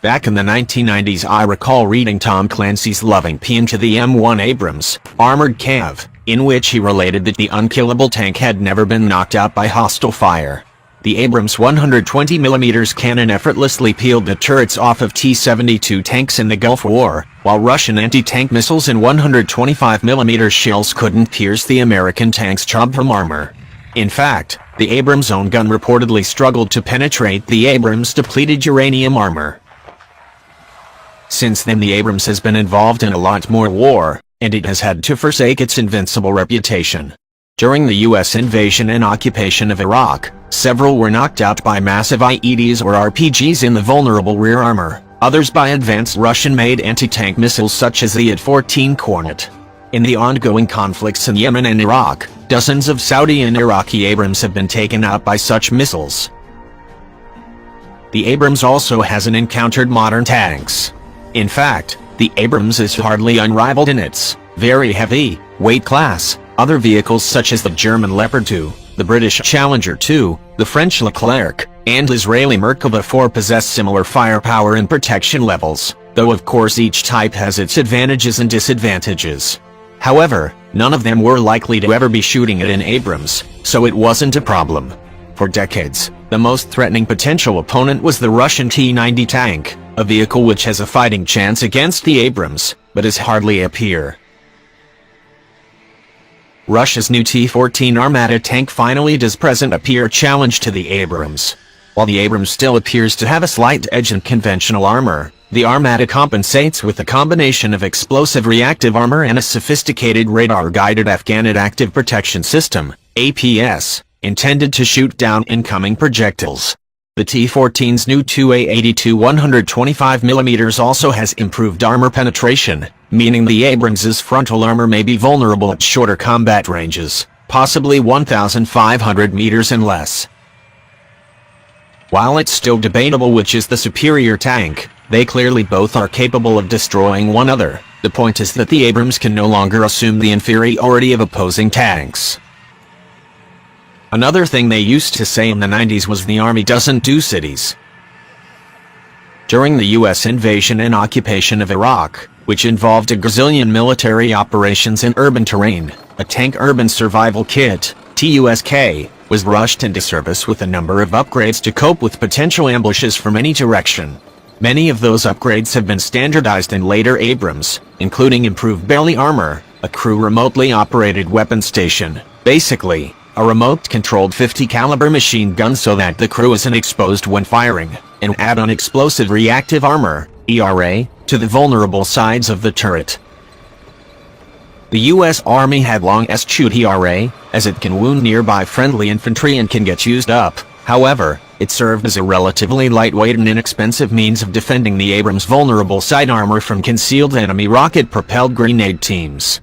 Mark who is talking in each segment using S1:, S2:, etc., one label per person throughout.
S1: Back in the 1990s, I recall reading Tom Clancy's loving poem to the M1 Abrams, Armored Cav, in which he related that the unkillable tank had never been knocked out by hostile fire. The Abrams 120mm cannon effortlessly peeled the turrets off of T-72 tanks in the Gulf War, while Russian anti-tank missiles and 125mm shells couldn't pierce the American tank's chubby armor. In fact, the Abrams' own gun reportedly struggled to penetrate the Abrams' depleted uranium armor. Since then, the Abrams has been involved in a lot more war, and it has had to forsake its invincible reputation. During the U.S. invasion and occupation of Iraq, several were knocked out by massive IEDs or RPGs in the vulnerable rear armor, others by advanced Russian-made anti-tank missiles such as the AD-14 Kornet. In the ongoing conflicts in Yemen and Iraq, dozens of Saudi and Iraqi Abrams have been taken out by such missiles. The Abrams also hasn't encountered modern tanks. In fact, the Abrams is hardly unrivaled in its very heavy weight class. Other vehicles such as the German Leopard 2, the British Challenger 2, the French Leclerc, and Israeli Merkava 4 possess similar firepower and protection levels, though of course each type has its advantages and disadvantages. However, none of them were likely to ever be shooting at an Abrams, so it wasn't a problem. For decades, the most threatening potential opponent was the Russian T-90 tank, a vehicle which has a fighting chance against the Abrams, but is hardly a peer. Russia's new T-14 Armata tank finally does present a peer challenge to the Abrams. While the Abrams still appears to have a slight edge in conventional armor, the Armata compensates with a combination of explosive reactive armor and a sophisticated radar-guided Afghan Active Protection System, APS, intended to shoot down incoming projectiles. The T-14's new 2A82 125mm also has improved armor penetration, meaning the Abrams' frontal armor may be vulnerable at shorter combat ranges, possibly 1,500 meters and less. While it's still debatable which is the superior tank, they clearly both are capable of destroying one another. The point is that the Abrams can no longer assume the inferiority of opposing tanks. Another thing they used to say in the 90s was the Army doesn't do cities. During the U.S. invasion and occupation of Iraq, which involved a gazillion military operations in urban terrain, a Tank Urban Survival Kit, TUSK, was rushed into service with a number of upgrades to cope with potential ambushes from any direction. Many of those upgrades have been standardized in later Abrams, including improved belly armor, a crew remotely operated weapon station, basically, a remote-controlled 50 caliber machine gun so that the crew isn't exposed when firing, and add-on explosive reactive armor, ERA, to the vulnerable sides of the turret. The U.S. Army had long eschewed ERA, as it can wound nearby friendly infantry and can get used up. However, it served as a relatively lightweight and inexpensive means of defending the Abrams' vulnerable side armor from concealed enemy rocket-propelled grenade teams.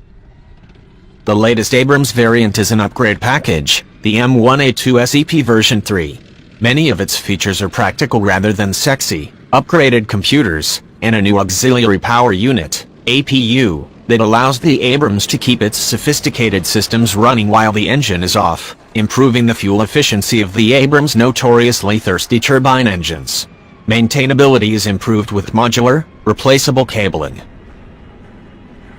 S1: The latest Abrams variant is an upgrade package, the M1A2 SEP version 3. Many of its features are practical rather than sexy, upgraded computers, and a new auxiliary power unit, APU, that allows the Abrams to keep its sophisticated systems running while the engine is off, improving the fuel efficiency of the Abrams' notoriously thirsty turbine engines. Maintainability is improved with modular, replaceable cabling.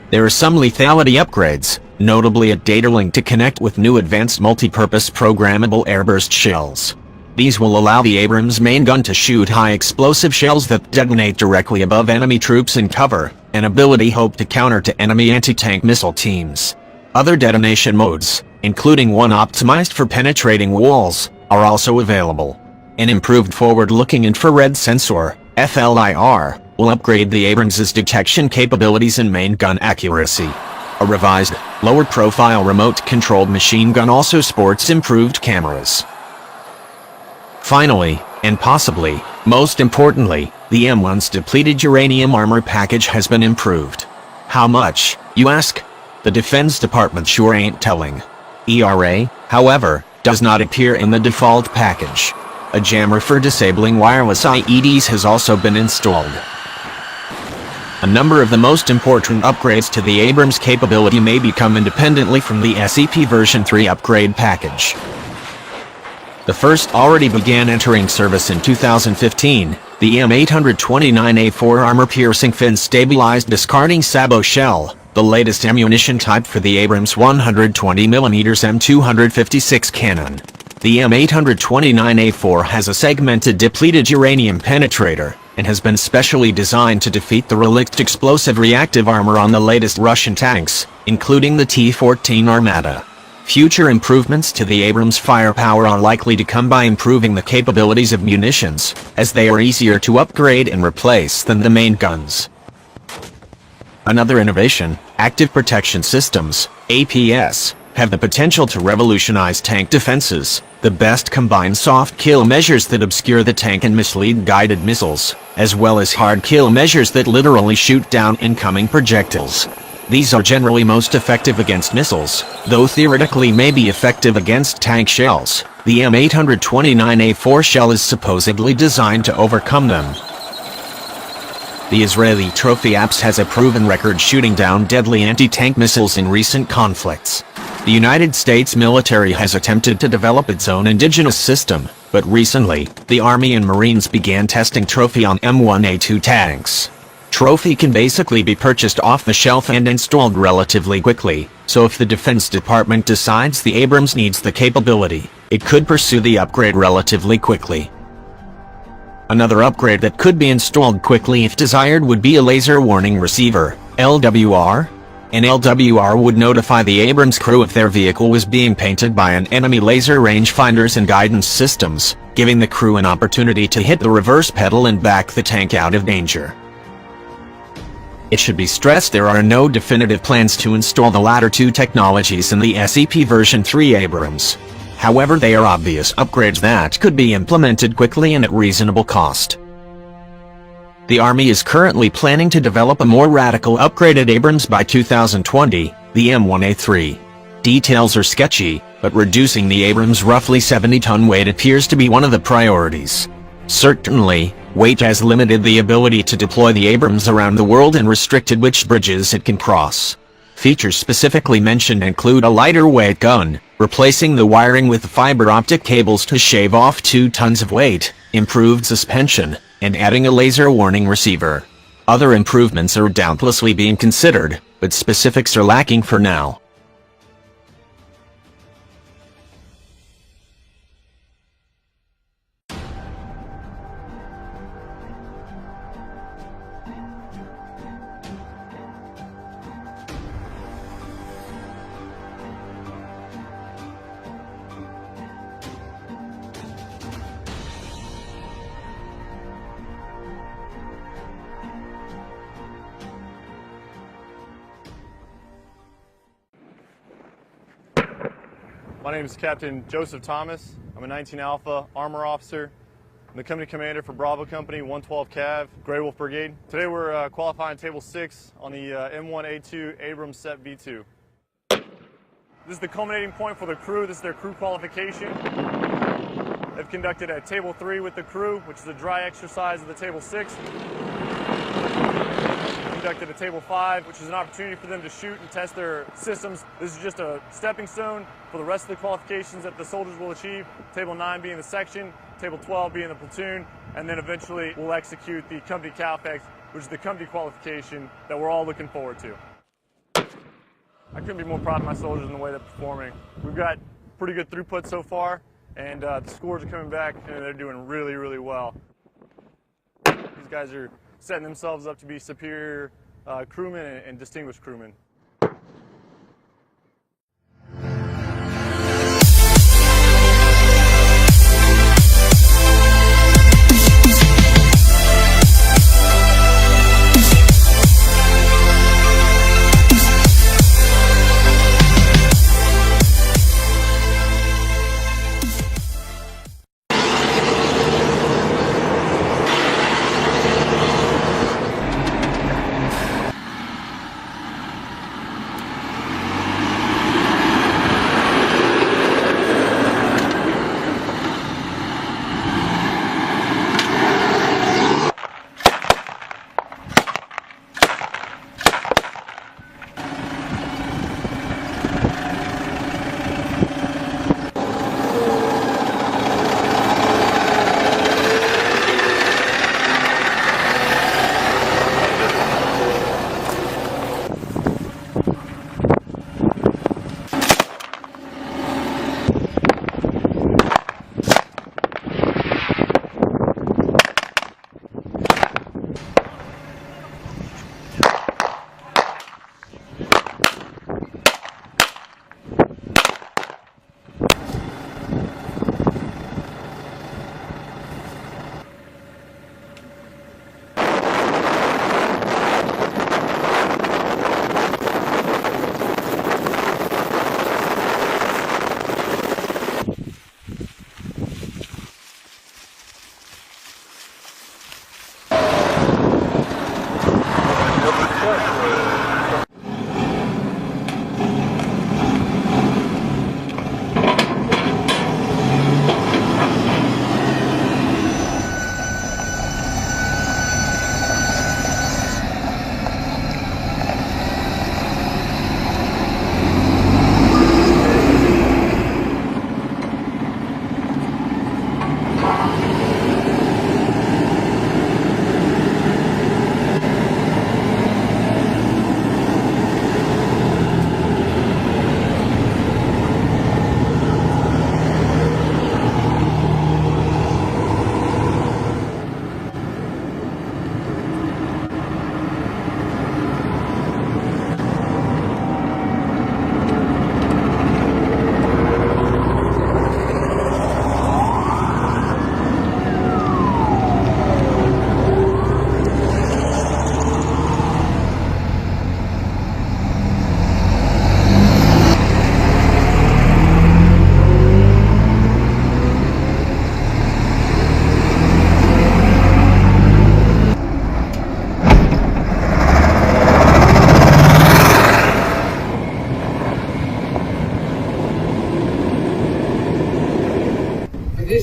S1: There are some lethality upgrades, notably a data link to connect with new advanced multi-purpose programmable airburst shells. These will allow the Abrams main gun to shoot high explosive shells that detonate directly above enemy troops in cover, an ability hoped to counter to enemy anti-tank missile teams. Other detonation modes, including one optimized for penetrating walls, are also available. An improved forward-looking infrared sensor, FLIR, will upgrade the Abrams' detection capabilities and main gun accuracy. A revised, lower-profile remote-controlled machine gun also sports improved cameras. Finally, and possibly, most importantly, the M1's depleted uranium armor package has been improved. How much, you ask? The Defense Department sure ain't telling. ERA, however, does not appear in the default package. A jammer for disabling wireless IEDs has also been installed. A number of the most important upgrades to the Abrams capability may become independently from the SEP version 3 upgrade package. The first already began entering service in 2015, the M829A4 armor-piercing fin-stabilized discarding sabot shell, the latest ammunition type for the Abrams 120mm M256 cannon. The M829A4 has a segmented depleted uranium penetrator, and has been specially designed to defeat the relict explosive reactive armor on the latest Russian tanks, including the T-14 Armata. Future improvements to the Abrams firepower are likely to come by improving the capabilities of munitions, as they are easier to upgrade and replace than the main guns. Another innovation, active protection systems, APS, have the potential to revolutionize tank defenses. The best combine soft kill measures that obscure the tank and mislead guided missiles, as well as hard kill measures that literally shoot down incoming projectiles. These are generally most effective against missiles, though theoretically may be effective against tank shells. The M829A4 shell is supposedly designed to overcome them. The Israeli Trophy Apps has a proven record shooting down deadly anti-tank missiles in recent conflicts. The United States military has attempted to develop its own indigenous system, but recently, the Army and Marines began testing Trophy on M1A2 tanks. Trophy can basically be purchased off the shelf and installed relatively quickly, so if the Defense Department decides the Abrams needs the capability, it could pursue the upgrade relatively quickly. Another upgrade that could be installed quickly if desired would be a laser warning receiver, LWR. An LWR would notify the Abrams crew if their vehicle was being painted by an enemy laser rangefinders and guidance systems, giving the crew an opportunity to hit the reverse pedal and back the tank out of danger. It should be stressed there are no definitive plans to install the latter two technologies in the SEP version 3 Abrams. However, they are obvious upgrades that could be implemented quickly and at reasonable cost. The Army is currently planning to develop a more radical upgraded Abrams by 2020, the M1A3. Details are sketchy, but reducing the Abrams' roughly 70-ton weight appears to be one of the priorities. Certainly, weight has limited the ability to deploy the Abrams around the world and restricted which bridges it can cross. Features specifically mentioned include a lighter weight gun, replacing the wiring with fiber optic cables to shave off 2 tons of weight, improved suspension, and adding a laser warning receiver. Other improvements are doubtlessly being considered, but specifics are lacking for now.
S2: My name is Captain Joseph Thomas. I'm a 19 Alpha Armor Officer. I'm the Company Commander for Bravo Company 112 Cav, Grey Wolf Brigade. Today we're qualifying Table 6 on the M1A2 Abrams Set V2. This is the culminating point for the crew. This is their crew qualification. They've conducted a Table 3 with the crew, which is a dry exercise of the Table 6. Conducted a Table 5, which is an opportunity for them to shoot and test their systems. This is just a stepping stone for the rest of the qualifications that the soldiers will achieve. Table 9 being the section, Table 12 being the platoon, and then eventually we'll execute the company CALFEX, which is the company qualification that we're all looking forward to. I couldn't be more proud of my soldiers in the way they're performing. We've got pretty good throughput so far, and the scores are coming back, and they're doing really, really well. These guys are setting themselves up to be superior crewmen and distinguished crewmen.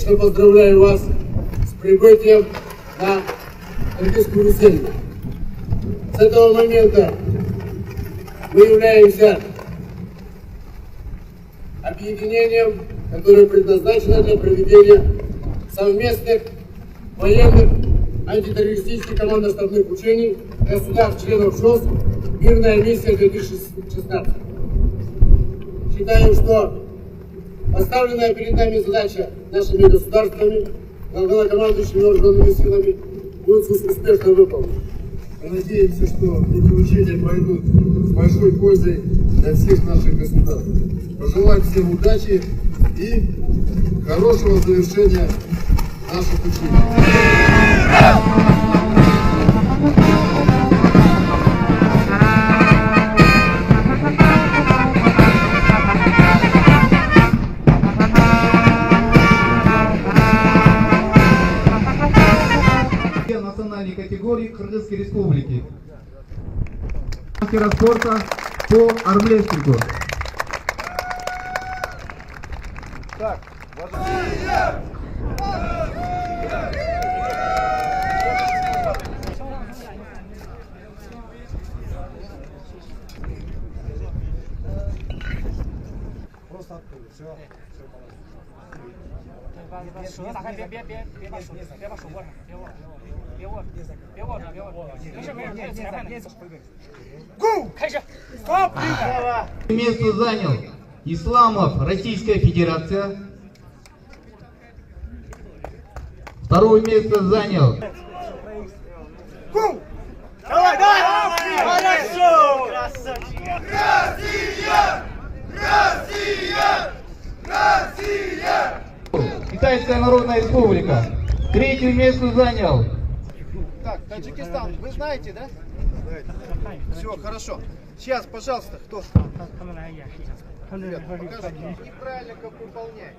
S3: сердечно поздравляю вас с прибытием на Олимпийскую землю. С этого момента мы являемся объединением, которое предназначено для проведения совместных военных антитеррористических командно-штабных учений государств-членов ШОС «Мирная миссия 2016». Считаю, что поставленная перед нами задача нашими государствами, главнокомандующими вооруженными силами, будет успешно выполнена. Мы надеемся, что эти учения пройдут с большой пользой для всех наших государств. Пожелать всем удачи и хорошего завершения наших учений.
S4: Национальной категории Кыргызской Республики. Мастера спорта по армлестингу. Так, просто оттуда. Все.
S5: 手打开，别把手握上，别握着，没事，别裁判的。Go， 开始。Стоп。
S4: Место занял Исламов, Российская Федерация. Второе место занял.
S5: Go。давай! Хорошо! Красавчик! Россия!
S4: Китайская Народная Республика. Третье место занял.
S6: Так, Таджикистан, вы знаете, да? Знаете. Все, хорошо. Сейчас, пожалуйста, кто? Ребят, покажите, неправильно как выполнять.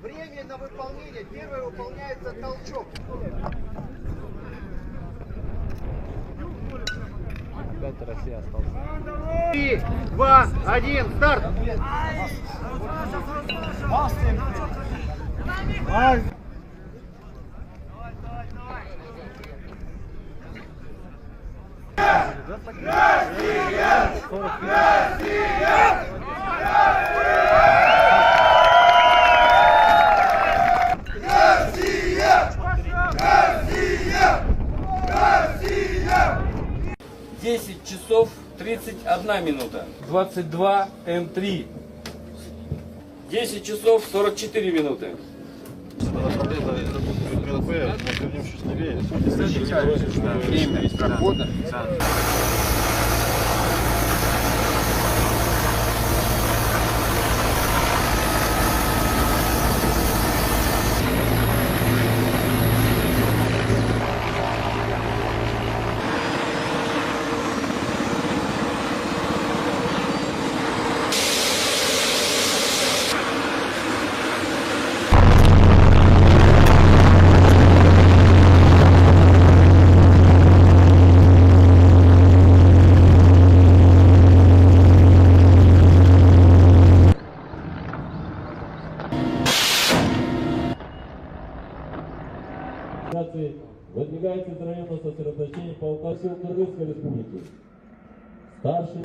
S6: Время на выполнение. Первое выполняется толчок. 3, 2, 1, старт!
S7: часов 31 минута. 22 М3. 10 часов 44 минуты. Время прохода.
S8: Выдвигается из района сосредоточения полка сил Кыргызской Республики. Старший.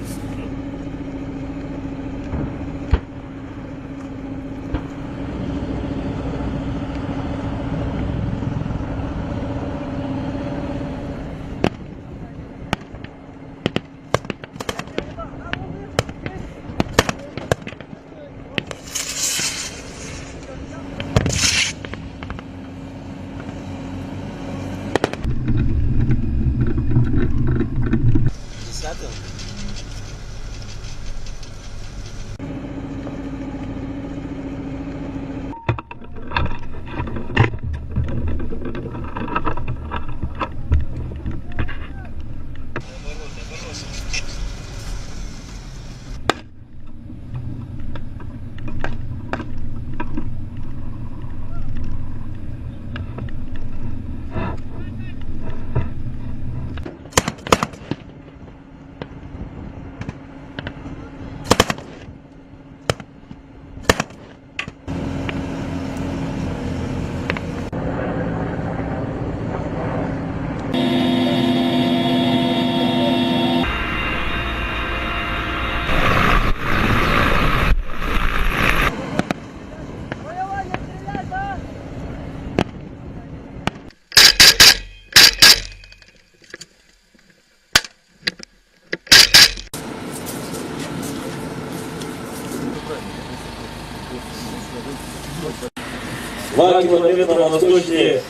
S8: 2 километра восточнее.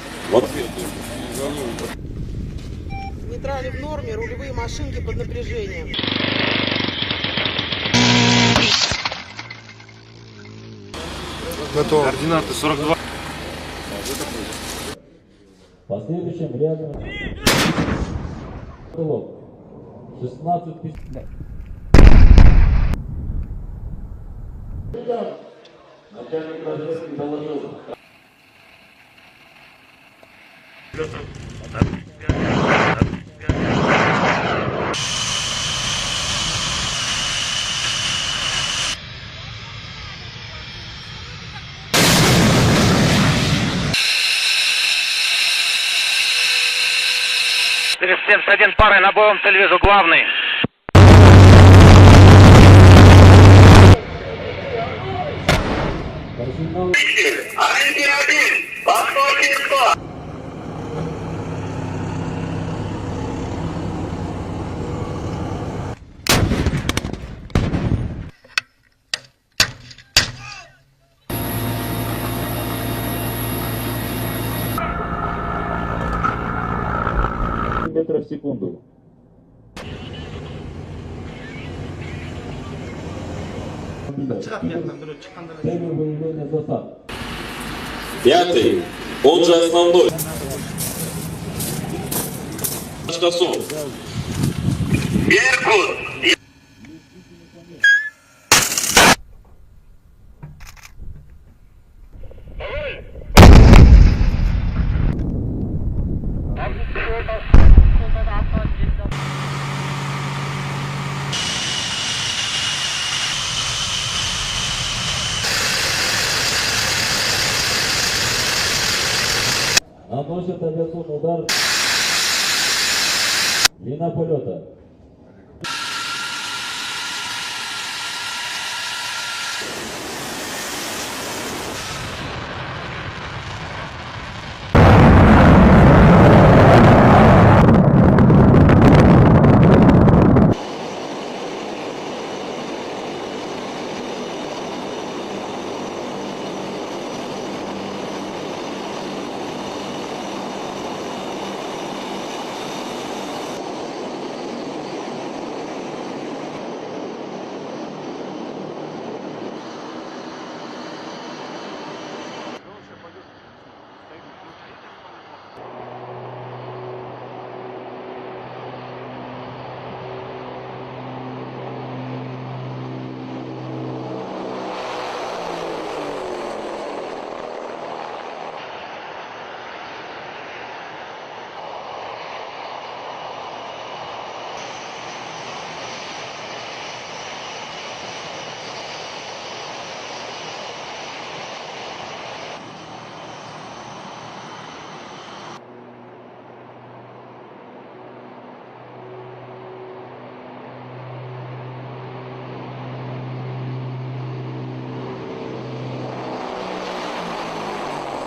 S9: Нейтрали в норме, рулевые машинки под напряжением.
S6: Готово. Координаты 42.
S8: Последующим рядом 16 тысяч. Начальник разведки доложил.
S5: Через 71 парой на боевом цель вижу главный.
S8: Метров в секунду. Целью выявления засад.
S10: 5-й, он же основной. Штасов.
S8: Наносит авиационный удар. Длина полета